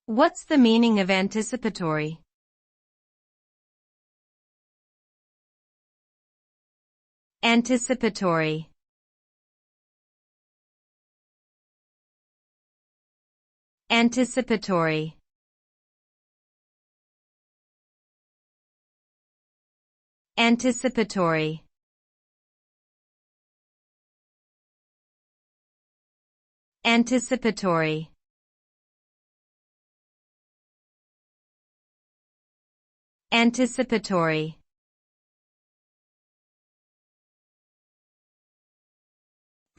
What's the meaning of anticipatory? Anticipatory. Anticipatory. Anticipatory. Anticipatory. Anticipatory.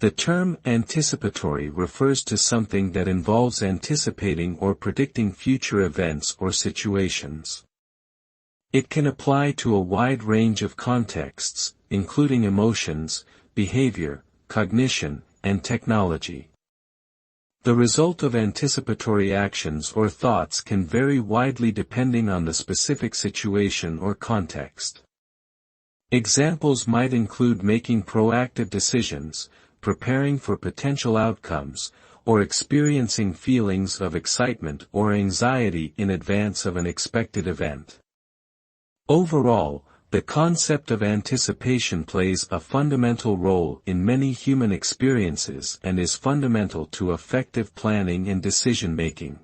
The term anticipatory refers to something that involves anticipating or predicting future events or situations. It can apply to a wide range of contexts, including emotions, behavior, cognition, and technology. The result of anticipatory actions or thoughts can vary widely depending on the specific situation or context. Examples might include making proactive decisions, preparing for potential outcomes, or experiencing feelings of excitement or anxiety in advance of an expected event. Overall, the concept of anticipation plays a fundamental role in many human experiences and is fundamental to effective planning and decision-making.